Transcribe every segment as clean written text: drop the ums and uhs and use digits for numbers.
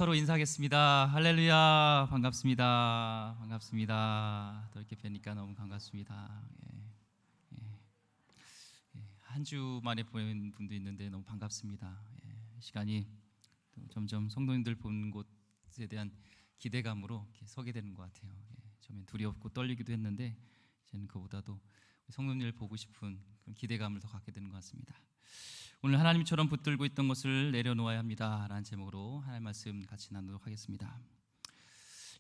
서로 인사하겠습니다. 할렐루야. 반갑습니다. 또 이렇게 뵈니까 너무 반갑습니다. 한 주 만에 보는 분도 있는데 너무 반갑습니다. 시간이 점점 성도님들 보는 곳에 대한 기대감으로 이렇게 서게 되는 것 같아요. 처음엔 두렵고 떨리기도 했는데 이제는 그보다도 성도님들 보고 싶은 그런 기대감을 더 갖게 되는 것 같습니다. 오늘 하나님처럼 붙들고 있던 것을 내려놓아야 합니다 라는 제목으로 하나님 말씀 같이 나누도록 하겠습니다.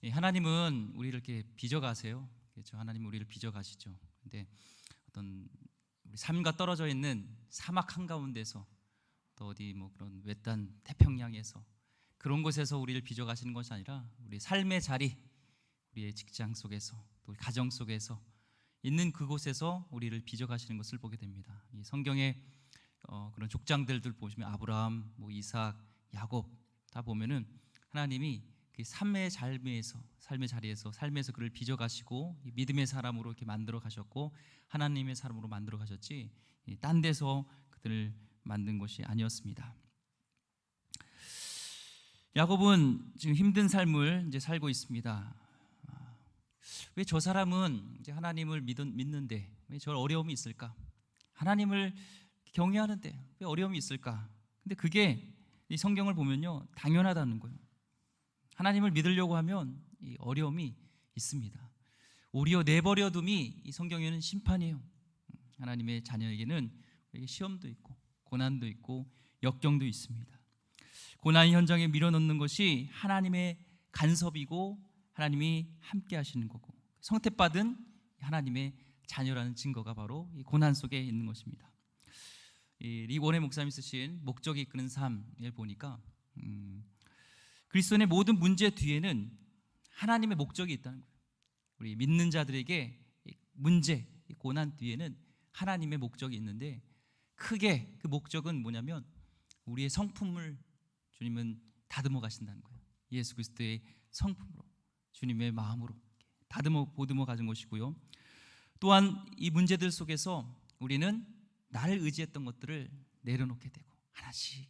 하나님은 우리를 이렇게 빚어가세요. 그렇죠? 하나님은 우리를 빚어가시죠. 근데 어떤 우리 삶과 떨어져 있는 사막 한가운데서 또 어디 뭐 그런 외딴 태평양에서 그런 곳에서 우리를 빚어가시는 것이 아니라 우리 삶의 자리, 우리의 직장 속에서 또 가정 속에서 있는 그곳에서 우리를 빚어가시는 것을 보게 됩니다. 이 성경에 그런 족장들들 보시면 아브라함, 뭐 이삭, 야곱 다 보면은 하나님이 그 삶의 자리에서 삶에서 그를 빚어가시고 믿음의 사람으로 이렇게 만들어 가셨고 하나님의 사람으로 만들어 가셨지 딴 데서 그들을 만든 것이 아니었습니다. 야곱은 지금 힘든 삶을 이제 살고 있습니다. 왜 저 사람은 이제 하나님을 믿는데 왜 저 어려움이 있을까? 하나님을 경외하는데 왜 어려움이 있을까? 근데 그게 이 성경을 보면요 당연하다는 거예요. 하나님을 믿으려고 하면 이 어려움이 있습니다. 오히려 내버려둠이 이 성경에는 심판이에요. 하나님의 자녀에게는 시험도 있고 고난도 있고 역경도 있습니다. 고난 현장에 밀어넣는 것이 하나님의 간섭이고 하나님이 함께 하시는 거고 성택받은 하나님의 자녀라는 증거가 바로 이 고난 속에 있는 것입니다. 릭 원의 목사님이 쓰신 목적이 이끄는 삶을 보니까 그리스도인의 모든 문제 뒤에는 하나님의 목적이 있다는 거예요. 우리 믿는 자들에게 문제, 고난 뒤에는 하나님의 목적이 있는데 크게 그 목적은 뭐냐면 우리의 성품을 주님은 다듬어 가신다는 거예요. 예수 그리스도의 성품으로 주님의 마음으로 보듬어 가진 것이고요. 또한 이 문제들 속에서 우리는 나를 의지했던 것들을 내려놓게 되고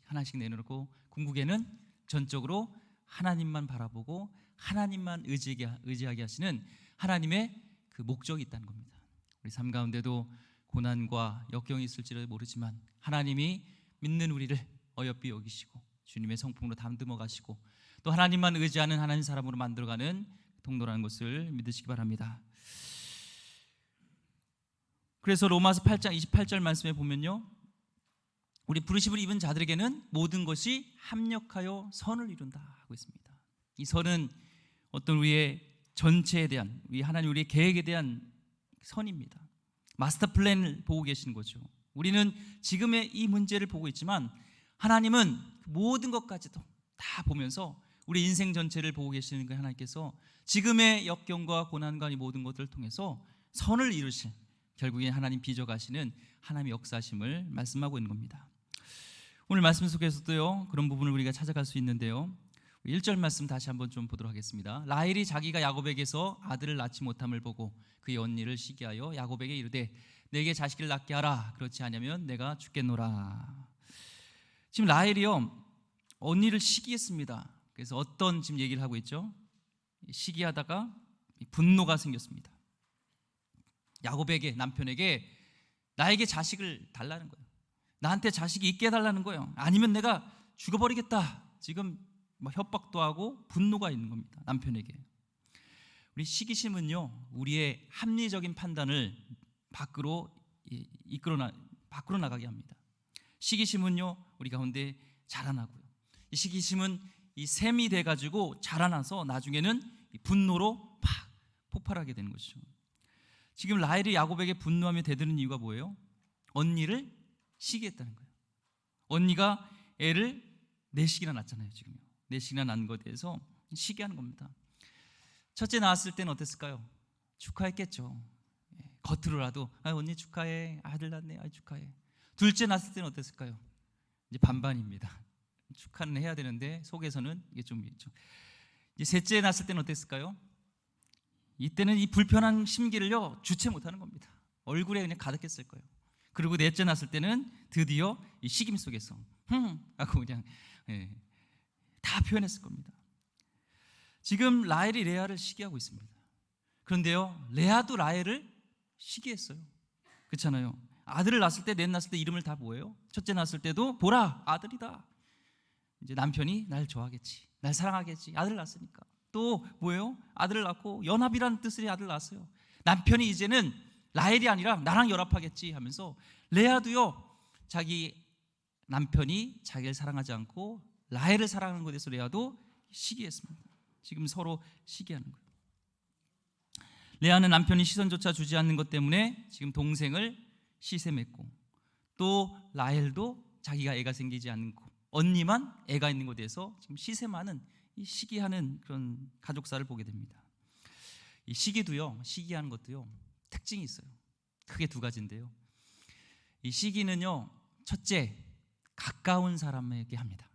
하나씩 내려놓고 궁극에는 전적으로 하나님만 바라보고 하나님만 의지하게 하시는 하나님의 그 목적이 있다는 겁니다. 우리 삶 가운데도 고난과 역경이 있을지도 모르지만 하나님이 믿는 우리를 어여삐 여기시고 주님의 성품으로 다듬어 가시고 또 하나님만 의지하는 하나님 사람으로 만들어가는 통로라는 것을 믿으시기 바랍니다. 그래서 로마서 8장 28절 말씀에 보면요 우리 부르심을 입은 자들에게는 모든 것이 합력하여 선을 이룬다 하고 있습니다. 이 선은 어떤 우리의 전체에 대한 우리의 계획에 대한 선입니다. 마스터 플랜을 보고 계시는 거죠. 우리는 지금의 이 문제를 보고 있지만 하나님은 모든 것까지도 다 보면서 우리 인생 전체를 보고 계시는 그 하나님께서 지금의 역경과 고난과 이 모든 것들을 통해서 선을 이루실 결국엔 하나님 빚어가시는 하나님의 역사심을 말씀하고 있는 겁니다. 오늘 말씀 속에서도요 그런 부분을 우리가 찾아갈 수 있는데요 1절 말씀 다시 한번 좀 보도록 하겠습니다. 라헬이 자기가 야곱에게서 아들을 낳지 못함을 보고 그의 언니를 시기하여 야곱에게 이르되 내게 자식을 낳게 하라 그렇지 않으면 내가 죽겠노라. 지금 라헬이요 언니를 시기했습니다. 그래서 어떤 지금 얘기를 하고 있죠? 시기하다가 분노가 생겼습니다. 야곱에게 남편에게 나에게 자식을 달라는 거예요. 나한테 자식이 있게 해달라는 거예요. 아니면 내가 죽어버리겠다. 지금 협박도 하고 분노가 있는 겁니다. 남편에게. 우리 시기심은요 우리의 합리적인 판단을 밖으로 나가게 합니다. 시기심은요 우리 가운데 자라나고요. 이 시기심은 이 샘이 돼가지고 자라나서 나중에는 분노로 팍 폭발하게 되는 것이죠. 지금 라헬이 야곱에게 분노하며 대드는 이유가 뭐예요? 언니를 시기했다는 거예요. 언니가 애를 4씩이나 낳았잖아요. 지금요 4씩이나 낳은 것에 대해서 시기하는 겁니다. 첫째 낳았을 때는 어땠을까요? 축하했겠죠. 겉으로라도 언니 축하해, 아들 낳네, 축하해. 둘째 낳았을 때는 어땠을까요? 이제 반반입니다. 축하는 해야 되는데 속에서는 이게 좀 있죠. 이제 셋째 낳았을 때는 어땠을까요? 이때는 이 불편한 심기를요 주체 못하는 겁니다. 얼굴에 그냥 가득했을 거예요. 그리고 넷째 낳았을 때는 드디어 이 식임 속에서 하고 그냥 다 표현했을 겁니다. 지금 라헬이 레아를 시기하고 있습니다. 그런데요, 레아도 라헬을 시기했어요. 그렇잖아요. 아들을 낳았을 때, 넷 낳았을 때 이름을 다 뭐예요? 첫째 낳았을 때도 보라, 아들이다. 이제 남편이 날 좋아하겠지, 날 사랑하겠지, 아들을 낳았으니까. 또 뭐예요? 아들을 낳고 연합이라는 뜻의 아들을 낳았어요. 남편이 이제는 라헬이 아니라 나랑 연합하겠지 하면서 레아도요, 자기 남편이 자기를 사랑하지 않고 라헬을 사랑하는 것에 대해서 레아도 시기했습니다. 지금 서로 시기하는 거예요. 레아는 남편이 시선조차 주지 않는 것 때문에 지금 동생을 시샘했고, 또 라헬도 자기가 애가 생기지 않고 언니만 애가 있는 것에 대해서 지금 시샘하는, 이 시기하는 그런 가족사를 보게 됩니다. 이 시기도요, 시기하는 것도요, 특징이 있어요. 크게 두 가지인데요, 이 시기는요, 첫째, 가까운 사람에게 합니다.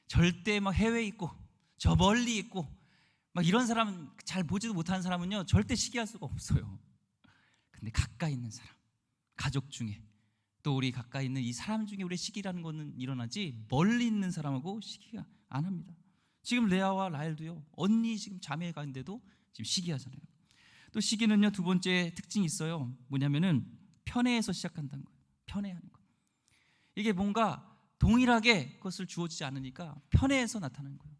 절대 막 해외에 있고 저 멀리 있고 막 이런 사람은, 잘 보지도 못하는 사람은요 절대 시기할 수가 없어요. 근데 가까이 있는 사람, 가족 중에, 또 우리 가까이 있는 이 사람 중에 우리 시기라는 거는 일어나지, 멀리 있는 사람하고 시기가 안 합니다. 지금 레아와 라헬도요, 언니 지금 자매가 있는데도 지금 시기하잖아요. 또 시기는요, 두 번째 특징이 있어요. 뭐냐면은 편애에서 시작한다는 거예요. 편애하는 거. 이게 뭔가 동일하게 그것을 주어지지 않으니까 편애에서 나타나는 거예요.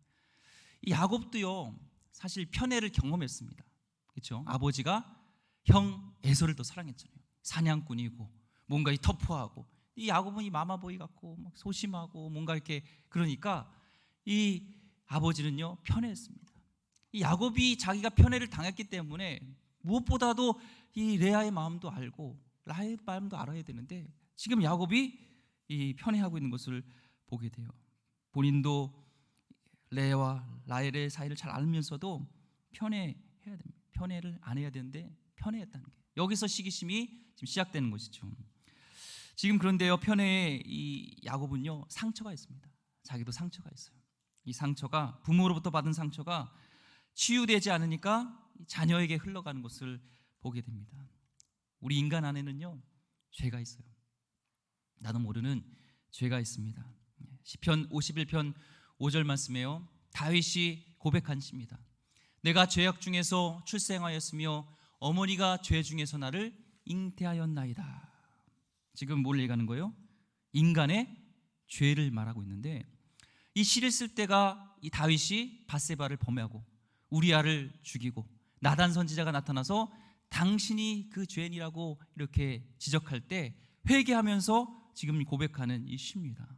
이 야곱도요, 사실 편애를 경험했습니다. 그렇죠? 아버지가 형 에서를 더 사랑했잖아요. 사냥꾼이고 뭔가 이 터프하고, 이 야곱은 이 마마보이 같고 막 소심하고 뭔가 이렇게, 그러니까 이 아버지는요 편애했습니다. 이 야곱이 자기가 편애를 당했기 때문에 무엇보다도 이 레아의 마음도 알고 라헬의 마음도 알아야 되는데, 지금 야곱이 이 편애하고 있는 것을 보게 돼요. 본인도 레아와 라헬의 사이를 잘 알면서도 편애해야 됩니다. 편애를 안 해야 되는데 편애했다는 게, 여기서 시기심이 지금 시작되는 것이죠. 지금 그런데요, 편애의 이 야곱은요 상처가 있습니다. 자기도 상처가 있어요. 이 상처가, 부모로부터 받은 상처가 치유되지 않으니까 자녀에게 흘러가는 것을 보게 됩니다. 우리 인간 안에는요 죄가 있어요. 나도 모르는 죄가 있습니다. 시편 51편 5절 말씀에요, 다윗이 고백한 시입니다. 내가 죄악 중에서 출생하였으며 어머니가 죄 중에서 나를 잉태하였나이다. 지금 뭘 얘기하는 거예요? 인간의 죄를 말하고 있는데, 이 시를 쓸 때가 이 다윗이 밧세바를 범하고 우리아를 죽이고 나단 선지자가 나타나서 당신이 그 죄인이라고 이렇게 지적할 때 회개하면서 지금 고백하는 이 시입니다.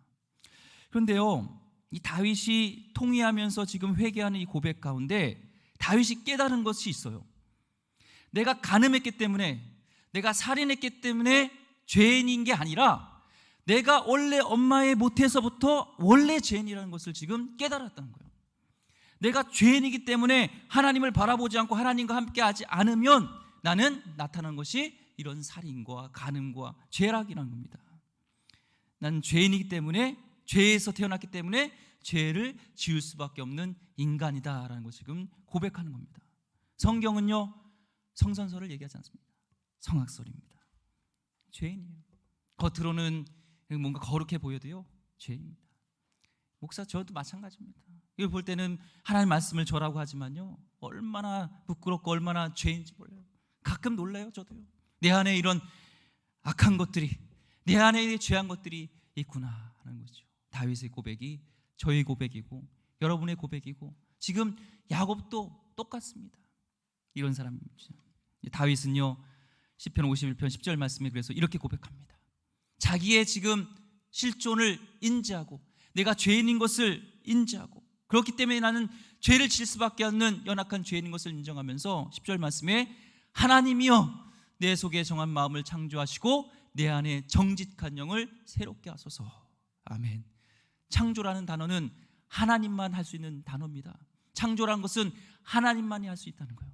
그런데요, 이 다윗이 통회하면서 지금 회개하는 이 고백 가운데 다윗이 깨달은 것이 있어요. 내가 간음했기 때문에, 내가 살인했기 때문에 죄인인 게 아니라 내가 원래 엄마의 모태에서부터 원래 죄인이라는 것을 지금 깨달았다는 거예요. 내가 죄인이기 때문에 하나님을 바라보지 않고 하나님과 함께하지 않으면 나는 나타난 것이 이런 살인과 간음과 죄락이라는 겁니다. 나는 죄인이기 때문에, 죄에서 태어났기 때문에 죄를 지을 수밖에 없는 인간이다라는 것을 지금 고백하는 겁니다. 성경은요 성선설을 얘기하지 않습니다. 성악설입니다. 죄인이에요. 겉으로는 뭔가 거룩해 보여도요 죄입니다. 목사, 저도 마찬가지입니다. 이걸 볼 때는 하나님 말씀을 저라고 하지만요 얼마나 부끄럽고 얼마나 죄인지 몰라요. 가끔 놀라요. 저도요. 내 안에 이런 악한 것들이, 내 안에 죄한 것들이 있구나 하는 거죠. 다윗의 고백이 저의 고백이고 여러분의 고백이고, 지금 야곱도 똑같습니다. 이런 사람입니다. 다윗은요 시편 51편 10절 말씀에 그래서 이렇게 고백합니다. 자기의 지금 실존을 인지하고 내가 죄인인 것을 인지하고, 그렇기 때문에 나는 죄를 질 수밖에 없는 연약한 죄인인 것을 인정하면서 10절 말씀에 하나님이여 내 속에 정한 마음을 창조하시고 내 안에 정직한 영을 새롭게 하소서. 아멘. 창조라는 단어는 하나님만 할 수 있는 단어입니다. 창조라는 것은 하나님만이 할 수 있다는 거예요.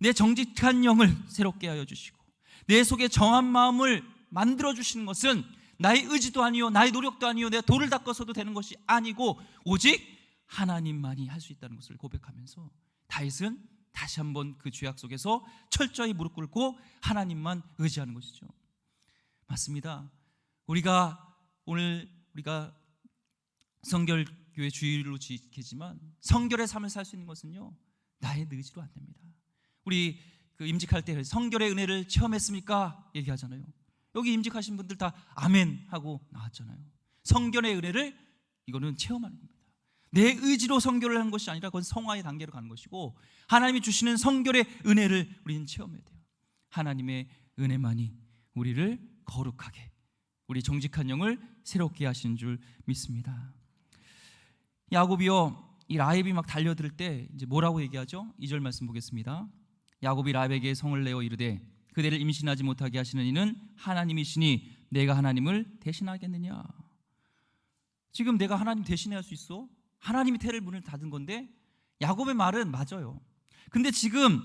내 정직한 영을 새롭게 하여 주시고 내 속에 정한 마음을 만들어 주시는 것은 나의 의지도 아니요 나의 노력도 아니요 내가 돌을 닦아서도 되는 것이 아니고 오직 하나님만이 할 수 있다는 것을 고백하면서 다윗은 다시 한번 그 죄악 속에서 철저히 무릎 꿇고 하나님만 의지하는 것이죠. 맞습니다. 오늘 우리가 성결 교회 주일로 지키지만 성결의 삶을 살 수 있는 것은요, 나의 의지로 안 됩니다. 우리 임직할 때 성결의 은혜를 체험했습니까? 얘기하잖아요. 여기 임직하신 분들 다 아멘 하고 나왔잖아요. 성결의 은혜를 이거는 체험하는 겁니다. 내 의지로 성결을 한 것이 아니라 그건 성화의 단계로 가는 것이고, 하나님이 주시는 성결의 은혜를 우리는 체험해야 돼요. 하나님의 은혜만이 우리를 거룩하게, 우리 정직한 영을 새롭게 하시는 줄 믿습니다. 야곱이요, 이 라합이 막 달려들 때 이제 뭐라고 얘기하죠? 2절 말씀 보겠습니다. 야곱이 라합에게 성을 내어 이르되 그대를 임신하지 못하게 하시는 이는 하나님이시니 내가 하나님을 대신하겠느냐. 지금 내가 하나님 대신해야 할 수 있어? 하나님이 태를 문을 닫은 건데, 야곱의 말은 맞아요. 근데 지금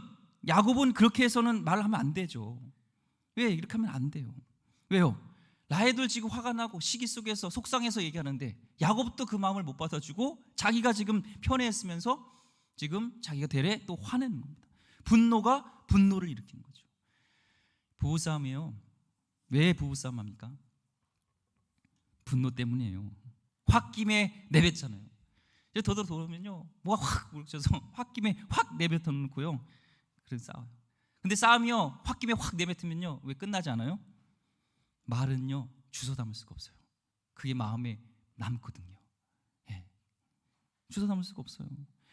야곱은 그렇게 해서는 말을 하면 안 되죠. 왜? 이렇게 하면 안 돼요. 왜요? 라헬도 지금 화가 나고 시기 속에서 속상해서 얘기하는데, 야곱도 그 마음을 못 받아주고 자기가 지금 편애했으면서 지금 자기가 되레 또 화내는 겁니다. 분노가 분노를 일으키는 거죠. 부부싸움이에요. 왜 부부싸움 합니까? 분노 때문이에요. 홧김에 내뱉잖아요. 이제 더더 돌아오면요, 뭐가 확 물어서 홧김에 확 내뱉어 놓고요, 그래서 싸워요. 근데 싸움이요, 홧김에 확 내뱉으면요, 왜 끝나지 않아요? 말은요, 주워 담을 수가 없어요. 그게 마음에 남거든요. 예. 주워 담을 수가 없어요.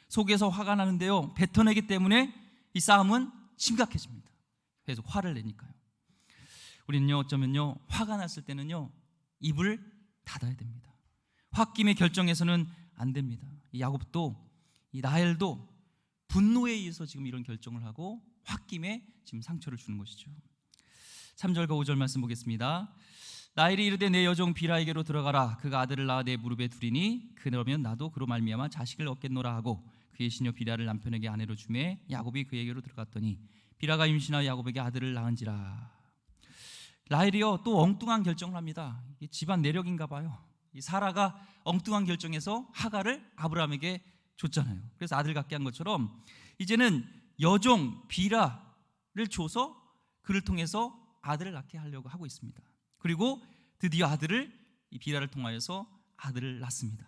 속에서 화가 나는데요, 뱉어내기 때문에 이 싸움은 심각해집니다. 계속 화를 내니까요. 우리는요, 어쩌면요, 화가 났을 때는요, 입을 닫아야 됩니다. 홧김에 결정해서는 안 됩니다. 이 야곱도, 이 라헬도 분노에 의해서 지금 이런 결정을 하고 홧김에 지금 상처를 주는 것이죠. 3절과 5절 말씀 보겠습니다. 라헬이 이르되 내 여종 비라에게로 들어가라. 그가 아들을 낳아 내 무릎에 두리니 그러면 나도 그로 말미암아 자식을 얻겠노라 하고 그의 시녀 비라를 남편에게 아내로 주매 야곱이 그에게로 들어갔더니 비라가 임신하여 야곱에게 아들을 낳은지라. 라헬이요, 또 엉뚱한 결정을 합니다. 이게 집안 내력인가 봐요. 이 사라가 엉뚱한 결정에서 하갈을 아브라함에게 줬잖아요. 그래서 아들 갖게 한 것처럼 이제는 여종 비라를 줘서 그를 통해서 아들을 낳게 하려고 하고 있습니다. 그리고 드디어 아들을, 이 비라를 통하여서 아들을 낳습니다.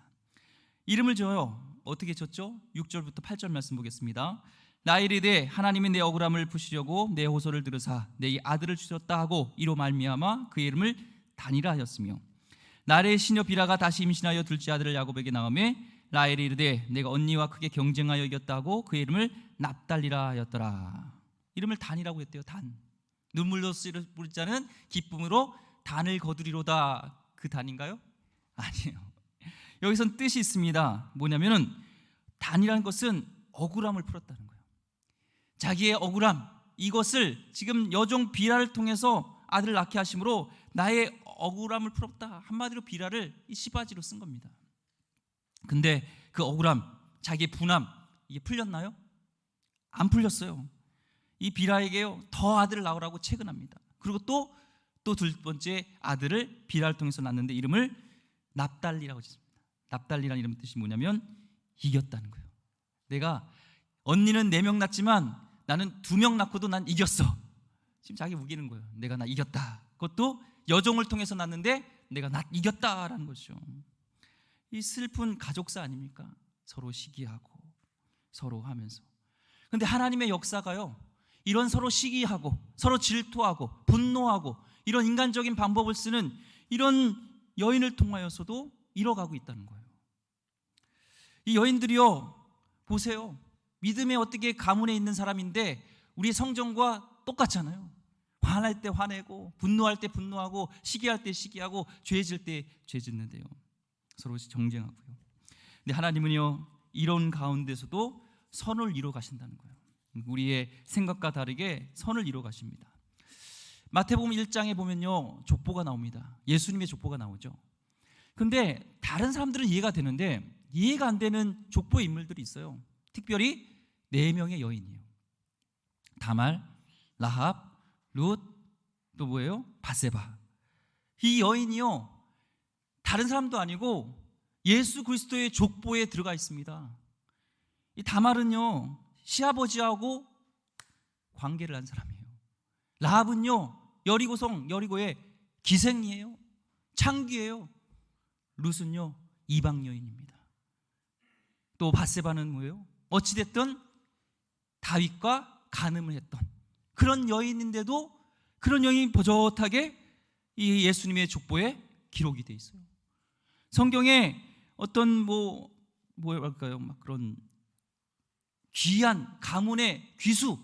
이름을 지어요. 어떻게 졌죠? 6절부터 8절 말씀 보겠습니다. 라헬이 이르되 하나님이 내 억울함을 푸시려고 내 호소를 들으사 내 이 아들을 주셨다 하고 이로 말미암아 그의 이름을 단이라 하였으며, 나의 시녀 비라가 다시 임신하여 둘째 아들을 야곱에게 낳으매 라헬이 이르되 내가 언니와 크게 경쟁하여 이겼다 하고 그의 이름을 납달리라 하였더라. 이름을 단이라고 했대요. 단. 눈물로 뿌릴 자는 기쁨으로 단을 거두리로다. 그 단인가요? 아니에요. 여기선 뜻이 있습니다. 뭐냐면은 단이라는 것은 억울함을 풀었다는 거예요. 자기의 억울함, 이것을 지금 여종 비라를 통해서 아들을 낳게 하심으로 나의 억울함을 풀었다. 한마디로 비라를 이 시바지로 쓴 겁니다. 근데 그 억울함, 자기의 분함, 이게 풀렸나요? 안 풀렸어요. 이 비라에게요, 더 아들을 낳으라고 채근합니다. 그리고 또 두 번째 아들을 비라를 통해서 낳는데 이름을 납달리라고 짓습니다. 납달리라는 이름 뜻이 뭐냐면 이겼다는 거예요. 내가, 언니는 4명 낳지만 나는 2명 낳고도 난 이겼어. 지금 자기 우기는 거예요. 내가 나 이겼다. 그것도 여종을 통해서 낳는데 내가 나 이겼다라는 것이죠. 이 슬픈 가족사 아닙니까? 서로 시기하고 서로 하면서. 근데 하나님의 역사가요, 이런 서로 시기하고 서로 질투하고 분노하고 이런 인간적인 방법을 쓰는 이런 여인을 통하여서도 이뤄가고 있다는 거예요. 이 여인들이요, 보세요. 믿음에 어떻게 가문에 있는 사람인데 우리 성정과 똑같잖아요. 화날 때 화내고 분노할 때 분노하고 시기할 때 시기하고 죄질 때 죄짓는데요, 서로 경쟁하고요. 근데 하나님은요, 이런 가운데서도 선을 이루어 가신다는 거예요. 우리의 생각과 다르게 선을 이루어 가십니다. 마태복음 1장에 보면요, 족보가 나옵니다. 예수님의 족보가 나오죠. 근데 다른 사람들은 이해가 되는데 이해가 안 되는 족보의 인물들이 있어요. 특별히 4명의 여인이에요. 다말, 라합, 룻, 또 뭐예요? 바세바. 이 여인이요, 다른 사람도 아니고 예수 그리스도의 족보에 들어가 있습니다. 이 다말은요, 시아버지하고 관계를 한 사람이에요. 라합은요, 여리고성, 여리고의 기생이에요. 창귀예요. 룻은요, 이방 여인입니다. 또 밧세바는 뭐예요? 어찌됐든 다윗과 간음을 했던 그런 여인인데도 그런 여인이 버젓하게 이 예수님의 족보에 기록이 돼 있어요. 성경에 어떤 뭐랄까요? 막 그런 귀한 가문의 귀수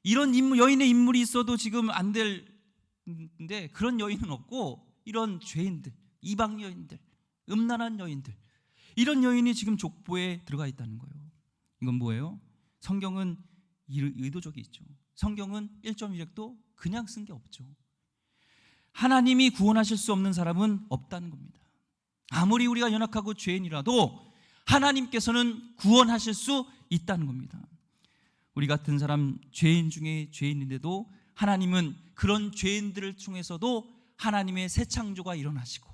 이런 인물, 여인의 인물이 있어도 지금 안 될인데 그런 여인은 없고 이런 죄인들, 이방 여인들, 음란한 여인들 이런 여인이 지금 족보에 들어가 있다는 거예요. 이건 뭐예요? 성경은 의도적이 있죠. 성경은 1.1획도 그냥 쓴 게 없죠. 하나님이 구원하실 수 없는 사람은 없다는 겁니다. 아무리 우리가 연약하고 죄인이라도 하나님께서는 구원하실 수 있다는 겁니다. 우리 같은 사람 죄인 중에 죄인인데도 하나님은 그런 죄인들을 통해서도 하나님의 새 창조가 일어나시고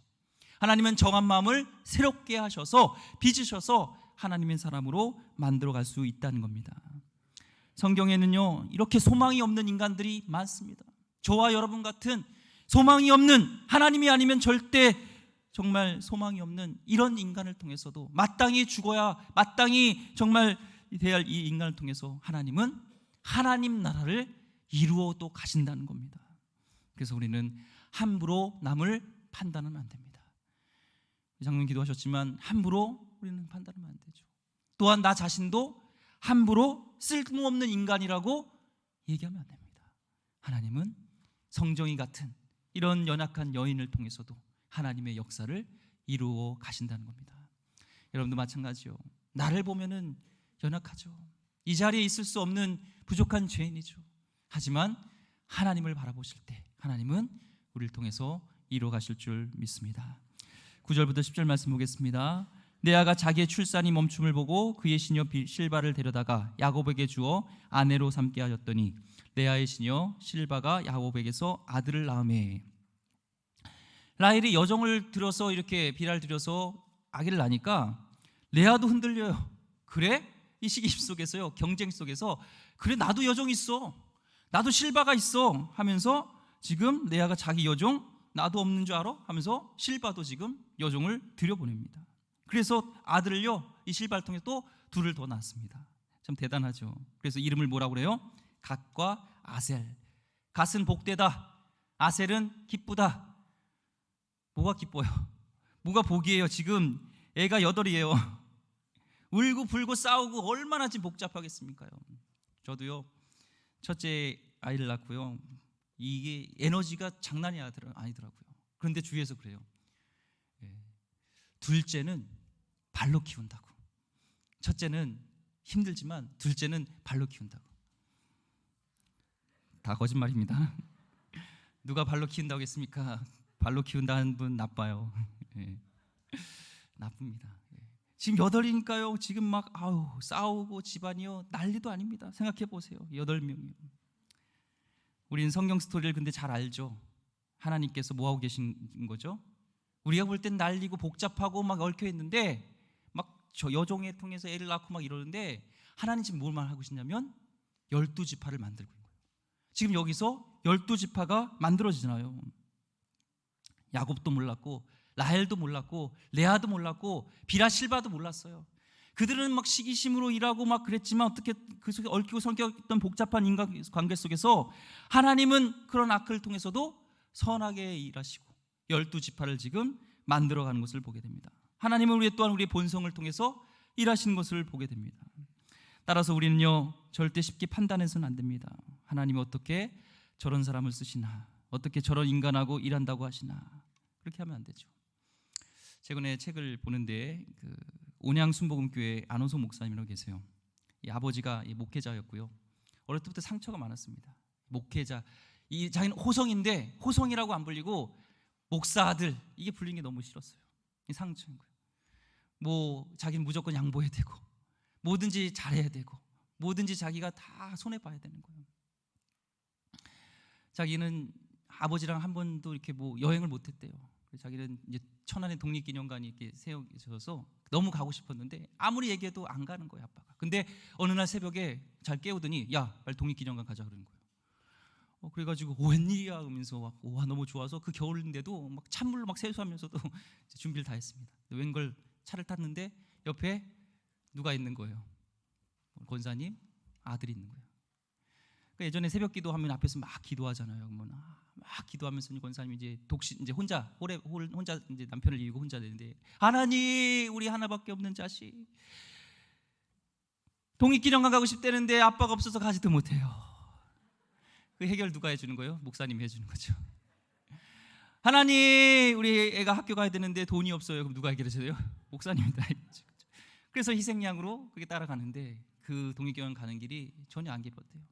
하나님은 정한 마음을 새롭게 하셔서 빚으셔서 하나님의 사람으로 만들어 갈 수 있다는 겁니다. 성경에는요 이렇게 소망이 없는 인간들이 많습니다. 저와 여러분 같은 소망이 없는, 하나님이 아니면 절대 정말 소망이 없는 이런 인간을 통해서도 마땅히 죽어야 마땅히 정말 대할 이 인간을 통해서 하나님은 하나님 나라를 이루어 또 가신다는 겁니다. 그래서 우리는 함부로 남을 판단하면 안 됩니다. 장로님 기도하셨지만 함부로 우리는 판단하면 안 되죠. 또한 나 자신도 함부로 쓸모없는 인간이라고 얘기하면 안 됩니다. 하나님은 성정이 같은 이런 연약한 여인을 통해서도 하나님의 역사를 이루어 가신다는 겁니다. 여러분도 마찬가지요. 나를 보면은 연약하죠. 이 자리에 있을 수 없는 부족한 죄인이죠. 하지만 하나님을 바라보실 때 하나님은 우리를 통해서 이루어 가실 줄 믿습니다. 9절부터 10절 말씀 보겠습니다. 레아가 자기의 출산이 멈춤을 보고 그의 시녀 실바를 데려다가 야곱에게 주어 아내로 삼게 하였더니 레아의 시녀 실바가 야곱에게서 아들을 낳으매 라헬이 여정을 들어서 이렇게 비라를 들여서 아기를 낳으니까 레아도 흔들려요. 그래? 이 시기 속에서요, 경쟁 속에서 그래 나도 여종 있어, 나도 실바가 있어 하면서 지금 레아가 자기 여종 나도 없는 줄 알아? 하면서 실바도 지금 여종을 들여보냅니다. 그래서 아들을요 이 실바를 통해 또 둘을 더 낳습니다. 참 대단하죠. 그래서 이름을 뭐라고 그래요? 갓과 아셀. 갓은 복되다, 아셀은 기쁘다. 뭐가 기뻐요? 뭐가 복이에요? 지금 애가 8이에요 울고 불고 싸우고 얼마나 지금 복잡하겠습니까? 저도요 첫째 아이를 낳고요 이게 에너지가 장난이 아니더라고요. 그런데 주위에서 그래요. 둘째는 발로 키운다고, 첫째는 힘들지만 둘째는 발로 키운다고. 다 거짓말입니다. 누가 발로 키운다고 했습니까? 발로 키운다는 분 나빠요. 나쁩니다. 지금 8이니까요 지금 막 싸우고 집안이요 난리도 아닙니다. 생각해 보세요. 8명이요. 우리는 성경 스토리를 근데 잘 알죠. 하나님께서 뭐하고 계신 거죠? 우리가 볼 땐 난리고 복잡하고 막 얽혀 있는데 막 저 여종에 통해서 애를 낳고 막 이러는데 하나님 지금 뭘 하고 계시냐면 12지파를 만들고 있는 거예요. 지금 여기서 12지파가 만들어지잖아요. 야곱도 몰랐고 라헬도 몰랐고 레아도 몰랐고 비라 실바도 몰랐어요. 그들은 막 시기심으로 일하고 막 그랬지만 어떻게 그 속에 얽히고 성격했던 복잡한 인간관계 속에서 하나님은 그런 아크를 통해서도 선하게 일하시고 12지파를 지금 만들어가는 것을 보게 됩니다. 하나님은 우리 또한 우리의 본성을 통해서 일하시는 것을 보게 됩니다. 따라서 우리는요 절대 쉽게 판단해서는 안 됩니다. 하나님이 어떻게 저런 사람을 쓰시나, 어떻게 저런 인간하고 일한다고 하시나, 그렇게 하면 안 되죠. 최근에 책을 보는데 온양 순복음교회 안호성 목사님이라고 계세요. 이 아버지가 목회자였고요. 어릴 때부터 상처가 많았습니다. 목회자, 이 자기는 호성인데 호성이라고 안 불리고 목사 아들 이게 불리는 게 너무 싫었어요. 이 상처인 거예요. 뭐 자기는 무조건 양보해야 되고 뭐든지 잘해야 되고 뭐든지 자기가 다 손해 봐야 되는 거예요. 자기는 아버지랑 한 번도 이렇게 뭐 여행을 못했대요. 자기는 이제 천안의 독립기념관이 이렇게 세워져서 너무 가고 싶었는데 아무리 얘기해도 안 가는 거예요, 아빠가. 근데 어느 날 새벽에 잘 깨우더니 야, 빨리 독립기념관 가자 그러는 거예요. 그래가지고 웬일이야 하면서 막 와 너무 좋아서 그 겨울인데도 막 찬물로 막 세수하면서도 준비를 다 했습니다. 웬걸 차를 탔는데 옆에 누가 있는 거예요? 권사님 아들이 있는 거예요. 그러니까 예전에 새벽 기도하면 앞에서 막 기도하잖아요. 그러면 막 기도하면서 권사님 이제 독신 이제 혼자 혼자 이제 남편을 이기고 혼자 되는데, 하나님 우리 하나밖에 없는 자식 독립기념관 가고 싶다는데 아빠가 없어서 가지도 못해요. 그 해결 누가 해주는 거예요? 목사님이 해주는 거죠. 하나님 우리 애가 학교 가야 되는데 돈이 없어요. 그럼 누가 해결해 줘요? 목사님이다. 그래서 희생양으로 그게 따라가는데 그 독립기념관 가는 길이 전혀 안 기뻤대요.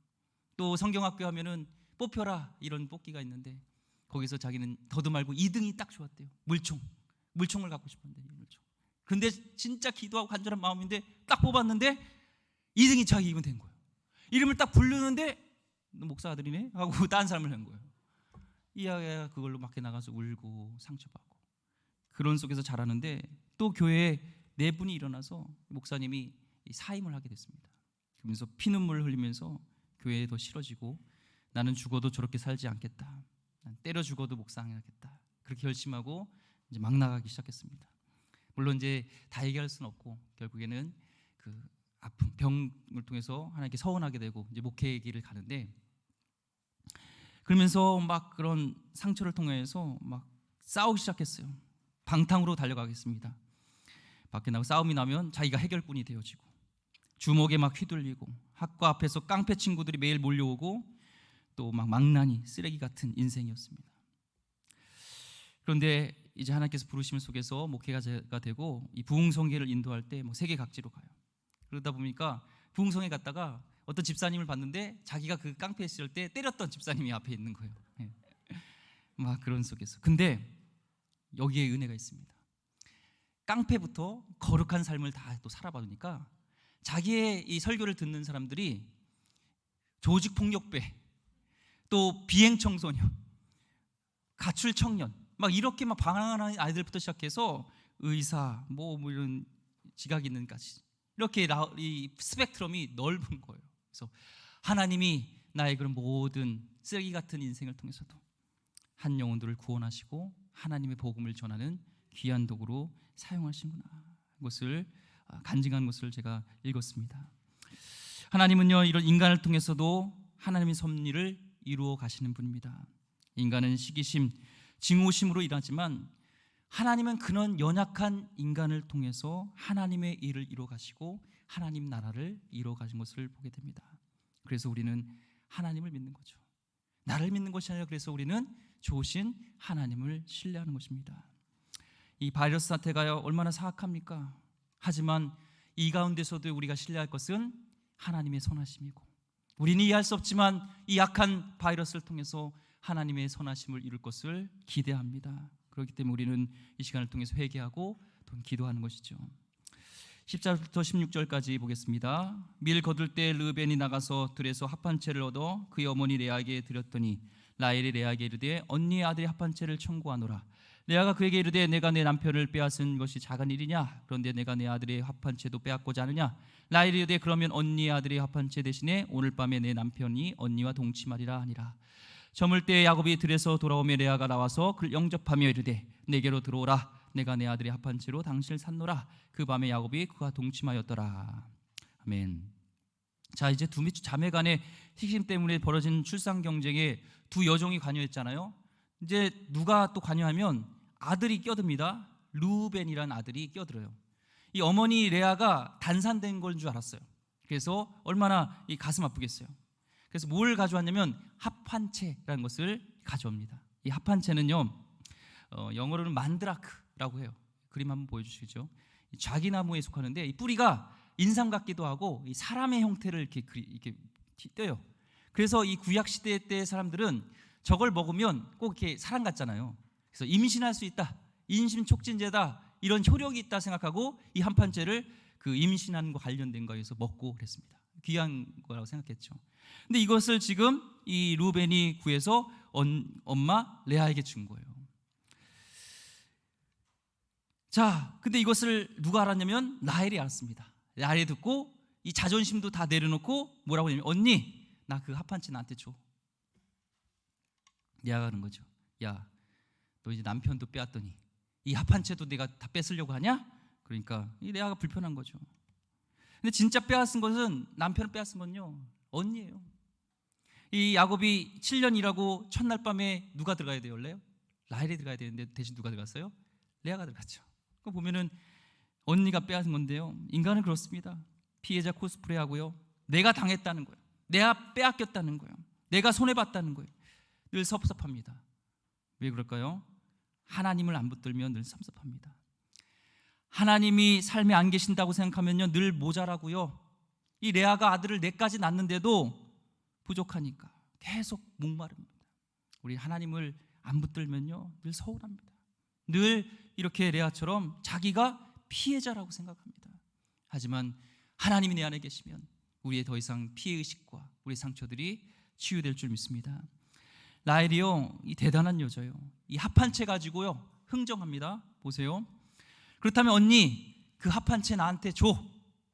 또 성경학교 하면은 뽑혀라 이런 뽑기가 있는데 거기서 자기는 더도 말고 2등이 딱 좋았대요. 물총을 갖고 싶었는데 물총. 근데 진짜 기도하고 간절한 마음인데 딱 뽑았는데 2등이 자기 이름 된 거예요. 이름을 딱 부르는데 목사 아들이네 하고 다른 사람을 한 거예요. 이 아이가 그걸로 밖에 나가서 울고 상처받고 그런 속에서 자라는데, 또 교회에 네 분이 일어나서 목사님이 사임을 하게 됐습니다. 그러면서 피눈물을 흘리면서 교회에 더 싫어지고, 나는 죽어도 저렇게 살지 않겠다, 난 때려 죽어도 묵상하겠다, 그렇게 결심하고 이제 막 나가기 시작했습니다. 물론 이제 다 얘기할 수는 없고 결국에는 그 아픔, 병을 통해서 하나님께 서원하게 되고 이제 목회의 길을 가는데, 그러면서 막 그런 상처를 통해서 막 싸우기 시작했어요. 방탕으로 달려가겠습니다. 밖에 나가고 싸움이 나면 자기가 해결꾼이 되어지고, 주먹에 막 휘둘리고, 학과 앞에서 깡패 친구들이 매일 몰려오고, 또 막 망나니 쓰레기 같은 인생이었습니다. 그런데 이제 하나님께서 부르심을 속에서 목회가 되고 이 부흥성회를 인도할 때 뭐 세계 각지로 가요. 그러다 보니까 부흥성회 갔다가 어떤 집사님을 봤는데 자기가 그 깡패 있을 때 때렸던 집사님이 앞에 있는 거예요. 막 그런 속에서. 근데 여기에 은혜가 있습니다. 깡패부터 거룩한 삶을 다 또 살아봐니까 자기의 이 설교를 듣는 사람들이 조직 폭력배, 또 비행 청소년, 가출 청년, 막 이렇게 막 방황하는 아이들부터 시작해서 의사, 뭐 이런 지각 있는까지 이렇게 이 스펙트럼이 넓은 거예요. 그래서 하나님이 나의 그런 모든 쓰레기 같은 인생을 통해서도 한 영혼들을 구원하시고 하나님의 복음을 전하는 귀한 도구로 사용하시구나, 그것을 간증한 것을 제가 읽었습니다. 하나님은요, 이런 인간을 통해서도 하나님의 섭리를 이루어 가시는 분입니다. 인간은 시기심, 증오심으로 일하지만 하나님은 그런 연약한 인간을 통해서 하나님의 일을 이루어 가시고 하나님 나라를 이루어 가신 것을 보게 됩니다. 그래서 우리는 하나님을 믿는 거죠. 나를 믿는 것이 아니라 그래서 우리는 좋으신 하나님을 신뢰하는 것입니다. 이 바이러스 사태가 얼마나 사악합니까? 하지만 이 가운데서도 우리가 신뢰할 것은 하나님의 선하심이고, 우리는 이해할 수 없지만 이 약한 바이러스를 통해서 하나님의 선하심을 이룰 것을 기대합니다. 그렇기 때문에 우리는 이 시간을 통해서 회개하고 또 기도하는 것이죠. 10절부터 16절까지 보겠습니다. 밀 거둘 때 르벤이 나가서 들에서 합 한 채를 얻어 그의 어머니 레아에게 드렸더니 라헬이 레아에게 이르되 언니의 아들이 합 한 채를 청구하노라. 레아가 그에게 이르되 내가 내 남편을 빼앗은 것이 작은 일이냐? 그런데 내가 내 아들의 합 한 채도 빼앗고자 하느냐? 라헬이 이르되 그러면 언니의 아들의 합 한 채 대신에 오늘 밤에 내 남편이 언니와 동침하리라 하니라. 저물 때 야곱이 들에서 돌아오며 레아가 나와서 그를 영접하며 이르되 내게로 들어오라. 내가 내 아들의 합 한 채로 당신을 샀노라. 그 밤에 야곱이 그와 동침하였더라. 아멘. 자, 이제 두 자매 간의 희심 때문에 벌어진 출산 경쟁에 두 여종이 관여했잖아요. 이제 누가 또 관여하면 아들이 껴듭니다. 루벤이라는 아들이 껴들어요. 이 어머니 레아가 단산된 걸 줄 알았어요. 그래서 얼마나 이 가슴 아프겠어요. 그래서 뭘 가져왔냐면 합 한 채라는 것을 가져옵니다. 이 합 한 채는요, 영어로는 만드라크라고 해요. 그림 한번 보여주시죠. 좌기나무에 속하는데 이 뿌리가 인삼 같기도 하고 이 사람의 형태를 이렇게 떼요. 그래서 이 구약 시대 때 사람들은 저걸 먹으면 꼭 이렇게 사람 같잖아요. 그래서 임신할 수 있다, 임신 촉진제다, 이런 효력이 있다 생각하고 이 한판제를 그 임신하는 거 관련된 거에서 먹고 그랬습니다. 귀한 거라고 생각했죠. 근데 이것을 지금 이 루벤이 구해서 엄마 레아에게 준 거예요. 자, 근데 이것을 누가 알았냐면 라헬이 알았습니다. 라헬이 듣고 이 자존심도 다 내려놓고 뭐라고 하냐면 언니, 나 그 합 한 채 나한테 줘. 레아가 하는 거죠. 야, 너 이제 남편도 빼앗더니 이 합 한 채도 내가 다 뺏으려고 하냐? 그러니까 이 레아가 불편한 거죠. 근데 진짜 빼앗은 것은, 남편을 빼앗은 건요, 언니예요. 이 야곱이 7년 일하고 첫날 밤에 누가 들어가야 돼요? 원래요? 라헬이 들어가야 되는데 대신 누가 들어갔어요? 레아가 들어갔죠. 그거 보면은 언니가 빼앗은 건데요, 인간은 그렇습니다. 피해자 코스프레 하고요, 내가 당했다는 거예요, 내가 빼앗겼다는 거예요, 내가 손해봤다는 거예요. 늘 섭섭합니다. 왜 그럴까요? 하나님을 안 붙들면 늘 섭섭합니다. 하나님이 삶에 안 계신다고 생각하면요, 늘 모자라고요. 이 레아가 아들을 4가지 낳는데도 부족하니까 계속 목마릅니다. 우리 하나님을 안 붙들면요, 늘 서운합니다. 늘 이렇게 레아처럼 자기가 피해자라고 생각합니다. 하지만 하나님이 내 안에 계시면 우리의 더 이상 피해의식과 우리의 상처들이 치유될 줄 믿습니다. 라헬이요, 이 대단한 여자예요. 이 합 한 채 가지고요 흥정합니다. 보세요. 그렇다면 언니, 그 합 한 채 나한테 줘.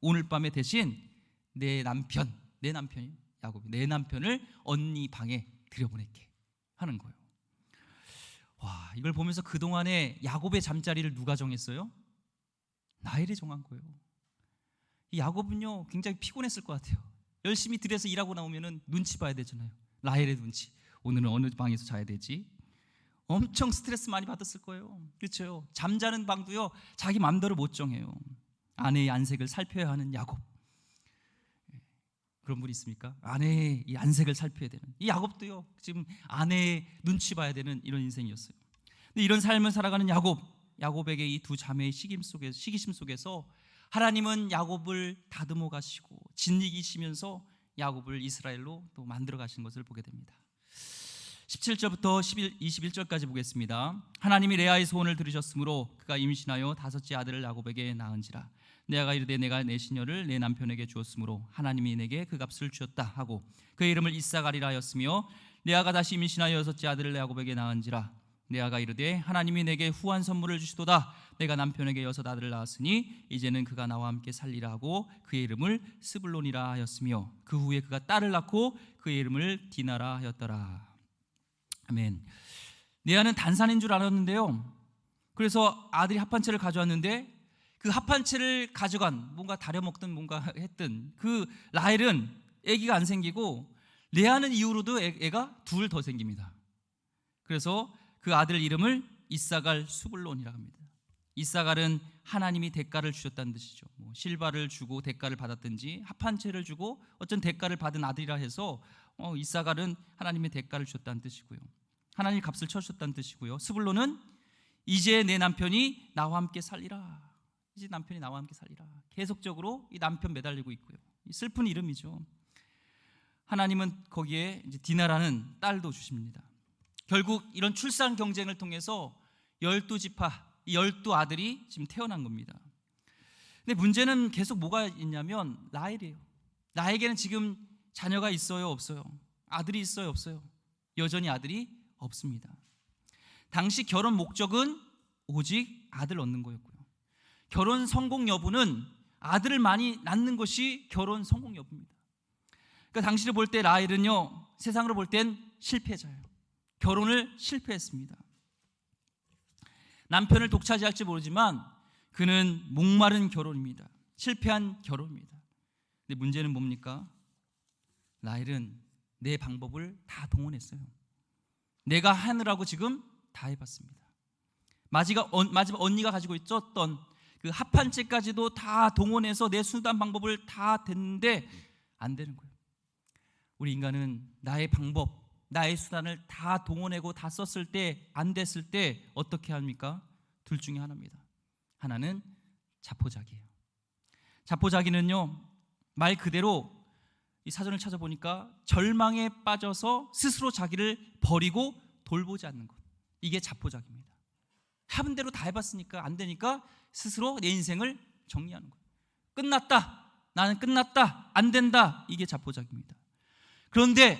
오늘 밤에 대신 내 남편이 야곱이 내 남편을 언니 방에 들여보낼게 하는 거예요. 와, 이걸 보면서 그동안에 야곱의 잠자리를 누가 정했어요? 라헬이 정한 거예요. 이 야곱은요, 굉장히 피곤했을 것 같아요. 열심히 들여서 일하고 나오면은 눈치 봐야 되잖아요. 라헬의 눈치. 오늘은 어느 방에서 자야 되지? 엄청 스트레스 많이 받았을 거예요. 그렇죠? 잠자는 방도요, 자기 마음대로 못 정해요. 아내의 안색을 살펴야 하는 야곱. 그런 분이 있습니까? 아내의 이 안색을 살펴야 되는, 이 야곱도요, 지금 아내의 눈치 봐야 되는 이런 인생이었어요. 근데 이런 삶을 살아가는 야곱에게 이 두 자매의 시기심 속에서 하나님은 야곱을 다듬어 가시고 짓이기시면서 야곱을 이스라엘로 또 만들어 가시는 것을 보게 됩니다. 17절부터 21절까지 보겠습니다. 하나님이 레아의 소원을 들으셨으므로 그가 임신하여 5째 아들을 야곱에게 낳은지라. 레아가 이르되 내가 내 시녀를 내 남편에게 주었으므로 하나님이 내게 그 값을 주었다 하고 그의 이름을 이삭아리라 하였으며, 레아가 다시 임신하여 6째 아들을 야곱에게 낳은지라. 레아가 이르되 하나님이 내게 후한 선물을 주시도다. 내가 남편에게 6 아들을 낳았으니 이제는 그가 나와 함께 살리라 하고 그의 이름을 스불론이라 하였으며, 그 후에 그가 딸을 낳고 그의 이름을 디나라 하였더라. 아멘. 레아는 단산인 줄 알았는데요, 그래서 아들이 합 한 채를 가져왔는데 그 합 한 채를 가져간, 뭔가 다려먹든 뭔가 했든 그 라헬은 아기가 안 생기고, 레아는 이후로도 애가 둘 더 생깁니다. 그래서 그 아들 이름을 이사갈 수불론이라고 합니다. 이사갈은 하나님이 대가를 주셨다는 뜻이죠. 실바를 주고 대가를 받았든지 합 한 채를 주고 어쩐 대가를 받은 아들이라 해서 이사갈은 하나님의 대가를 주셨다는 뜻이고요, 하나님 값을 쳐주셨다는 뜻이고요, 스불론은 이제 내 남편이 나와 함께 살리라. 이제 남편이 나와 함께 살리라. 계속적으로 이 남편 매달리고 있고요. 슬픈 이름이죠. 하나님은 거기에 이제 디나라는 딸도 주십니다. 결국 이런 출산 경쟁을 통해서 12지파, 이 12아들이 지금 태어난 겁니다. 근데 문제는 계속 뭐가 있냐면 라헬이에요. 나에게는 지금 자녀가 있어요, 없어요? 아들이 있어요, 없어요? 여전히 아들이 없습니다. 당시 결혼 목적은 오직 아들 얻는 거였고요, 결혼 성공 여부는 아들을 많이 낳는 것이 결혼 성공 여부입니다. 그러니까 당시를 볼 때 라헬은요, 세상으로 볼 땐 실패자예요. 결혼을 실패했습니다. 남편을 독차지할지 모르지만 그는 목마른 결혼입니다. 실패한 결혼입니다. 근데 문제는 뭡니까? 라헬은 내 방법을 다 동원했어요. 내가 하느라고 지금 다 해봤습니다. 마지막 언니가 가지고 있었던 그 합 한 채까지도 다 동원해서 내 수단 방법을 다 됐는데 안 되는 거예요. 우리 인간은 나의 방법, 나의 수단을 다 동원하고 다 썼을 때 안 됐을 때 어떻게 합니까? 둘 중에 하나입니다. 하나는 자포자기예요. 자포자기는요, 말 그대로 이 사전을 찾아보니까 절망에 빠져서 스스로 자기를 버리고 돌보지 않는 것, 이게 자포자기입니다. 하는 대로 다 해봤으니까 안 되니까 스스로 내 인생을 정리하는 거예요. 끝났다, 나는 끝났다, 안 된다, 이게 자포자기입니다. 그런데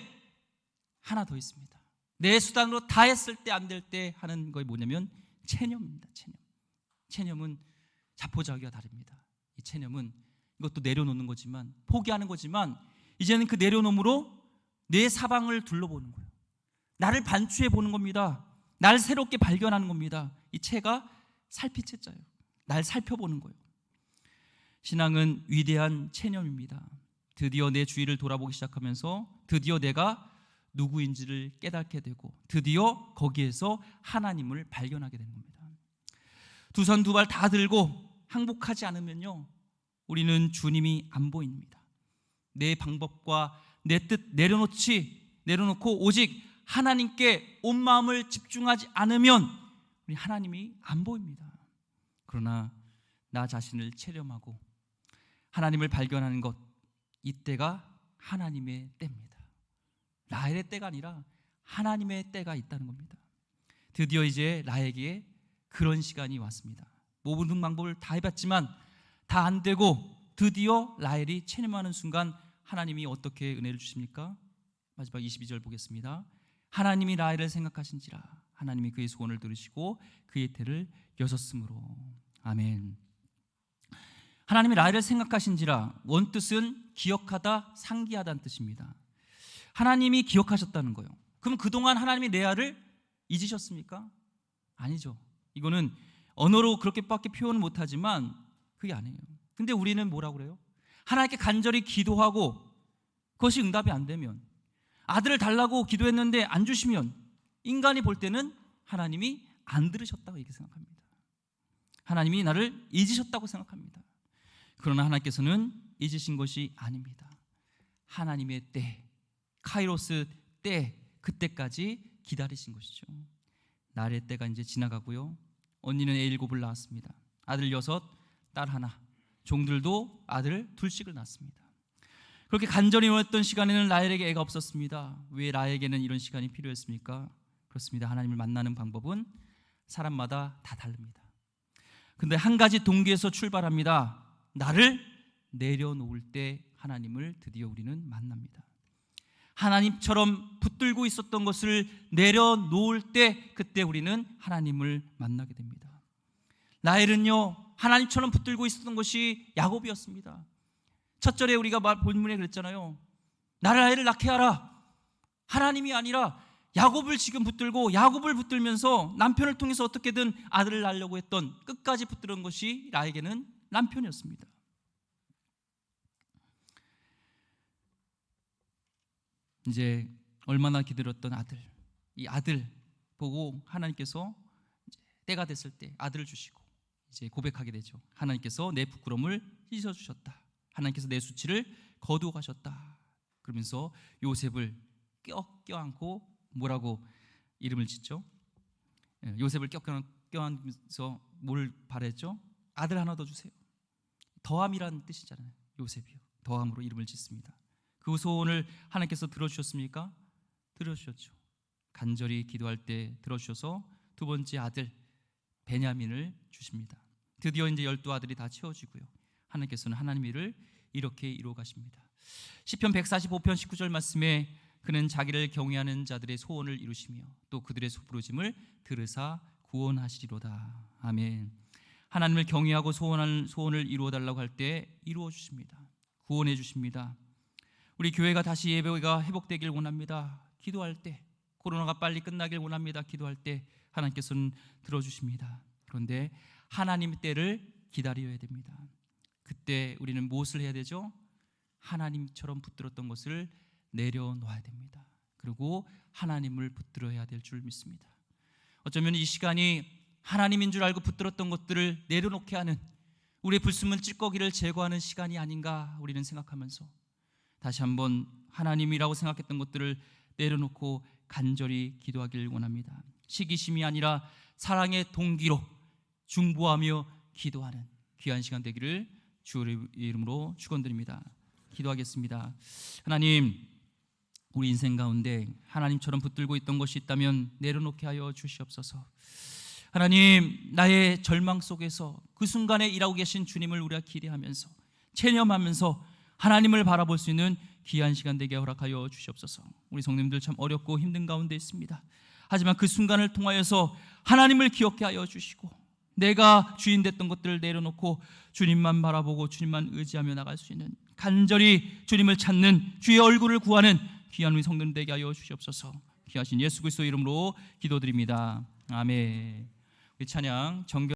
하나 더 있습니다. 내 수단으로 다 했을 때 안 될 때 하는 거 뭐냐면 체념입니다. 체념은 자포자기와 다릅니다. 이 체념은 이것도 내려놓는 거지만, 포기하는 거지만, 이제는 그 내려놓음으로 내 사방을 둘러보는 거예요. 나를 반추해 보는 겁니다. 날 새롭게 발견하는 겁니다. 이 체가 살피체자예요. 날 살펴보는 거예요. 신앙은 위대한 체념입니다. 드디어 내 주위를 돌아보기 시작하면서 드디어 내가 누구인지를 깨닫게 되고 드디어 거기에서 하나님을 발견하게 되는 겁니다. 두 손 두 발 다 들고 항복하지 않으면요, 우리는 주님이 안 보입니다. 내 방법과 내 뜻 내려놓고 오직 하나님께 온 마음을 집중하지 않으면 우리 하나님이 안 보입니다. 그러나 나 자신을 체념하고 하나님을 발견하는 것, 이때가 하나님의 때입니다. 나의 때가 아니라 하나님의 때가 있다는 겁니다. 드디어 이제 나에게 그런 시간이 왔습니다. 모든 방법을 다 해봤지만 다 안 되고 드디어 라헬이 체념하는 순간 하나님이 어떻게 은혜를 주십니까? 마지막 22절 보겠습니다. 하나님이 라헬을 생각하신지라 하나님이 그의 소원을 들으시고 그의 태를 여셨으므로. 아멘. 하나님이 라헬을 생각하신지라, 원뜻은 기억하다, 상기하다는 뜻입니다. 하나님이 기억하셨다는 거예요. 그럼 그동안 하나님이 레아를 잊으셨습니까? 아니죠. 이거는 언어로 그렇게밖에 표현을 못하지만 그게 아니에요. 근데 우리는 뭐라고 그래요? 하나님께 간절히 기도하고 그것이 응답이 안 되면, 아들을 달라고 기도했는데 안 주시면 인간이 볼 때는 하나님이 안 들으셨다고 이렇게 생각합니다. 하나님이 나를 잊으셨다고 생각합니다. 그러나 하나님께서는 잊으신 것이 아닙니다. 하나님의 때, 카이로스 때, 그때까지 기다리신 것이죠. 날의 때가 이제 지나가고요, 언니는 애 7을 낳았습니다. 아들 6, 딸 1, 종들도 아들 2씩을 낳았습니다. 그렇게 간절히 원했던 시간에는 라헬에게 애가 없었습니다. 왜 라헬에게는 이런 시간이 필요했습니까? 그렇습니다. 하나님을 만나는 방법은 사람마다 다 다릅니다. 근데 한 가지 동기에서 출발합니다. 나를 내려놓을 때 하나님을 드디어 우리는 만납니다. 하나님처럼 붙들고 있었던 것을 내려놓을 때, 그때 우리는 하나님을 만나게 됩니다. 라헬은요, 하나님처럼 붙들고 있었던 것이 야곱이었습니다. 첫 절에 우리가 본문에 그랬잖아요. 나를 라헬을 낳게 하라. 하나님이 아니라 야곱을 지금 붙들고, 야곱을 붙들면서 남편을 통해서 어떻게든 아들을 낳으려고 했던, 끝까지 붙드는 것이 라헬에게는 남편이었습니다. 이제 얼마나 기다렸던 아들, 이 아들 보고 하나님께서 때가 됐을 때 아들을 주시고 이제 고백하게 되죠. 하나님께서 내 부끄러움을 씻어주셨다. 하나님께서 내 수치를 거두어 가셨다. 그러면서 요셉을 껴안고 뭐라고 이름을 짓죠? 요셉을 껴안면서 뭘 바랬죠? 아들 하나 더 주세요. 더함이라는 뜻이잖아요. 요셉이요, 더함으로 이름을 짓습니다. 그 소원을 하나님께서 들어주셨습니까? 들어주셨죠. 간절히 기도할 때 들어주셔서 두 번째 아들 베냐민을 주십니다. 드디어 이제 12아들이 다 채워지고요, 하나님께서는 하나님의 일을 이렇게 이루어 가십니다. 시편 145편 19절 말씀에 그는 자기를 경외하는 자들의 소원을 이루시며 또 그들의 부르짐을 들으사 구원하시리로다. 아멘. 하나님을 경외하고 소원을 이루어 달라고 할 때 이루어 주십니다. 구원해 주십니다. 우리 교회가 다시 예배가 회복되길 원합니다. 기도할 때, 코로나가 빨리 끝나길 원합니다. 기도할 때 하나님께서는 들어주십니다. 그런데 하나님의 때를 기다려야 됩니다. 그때 우리는 무엇을 해야 되죠? 하나님처럼 붙들었던 것을 내려놓아야 됩니다. 그리고 하나님을 붙들어야 될 줄 믿습니다. 어쩌면 이 시간이 하나님인 줄 알고 붙들었던 것들을 내려놓게 하는, 우리의 불순물 찌꺼기를 제거하는 시간이 아닌가 우리는 생각하면서 다시 한번 하나님이라고 생각했던 것들을 내려놓고 간절히 기도하길 원합니다. 시기심이 아니라 사랑의 동기로 중보하며 기도하는 귀한 시간 되기를 주의 이름으로 축원드립니다. 기도하겠습니다. 하나님, 우리 인생 가운데 하나님처럼 붙들고 있던 것이 있다면 내려놓게 하여 주시옵소서. 하나님, 나의 절망 속에서 그 순간에 일하고 계신 주님을 우리가 기대하면서 체념하면서 하나님을 바라볼 수 있는 귀한 시간 되게 허락하여 주시옵소서. 우리 성도님들 참 어렵고 힘든 가운데 있습니다. 하지만 그 순간을 통하여서 하나님을 기억해 하여 주시고 내가 주인 됐던 것들을 내려놓고 주님만 바라보고 주님만 의지하며 나갈 수 있는, 간절히 주님을 찾는, 주의 얼굴을 구하는 귀한 우리 성도님 되게 하여 주시옵소서. 귀하신 예수 그리스도 이름으로 기도드립니다. 아멘. 우리 찬양 정결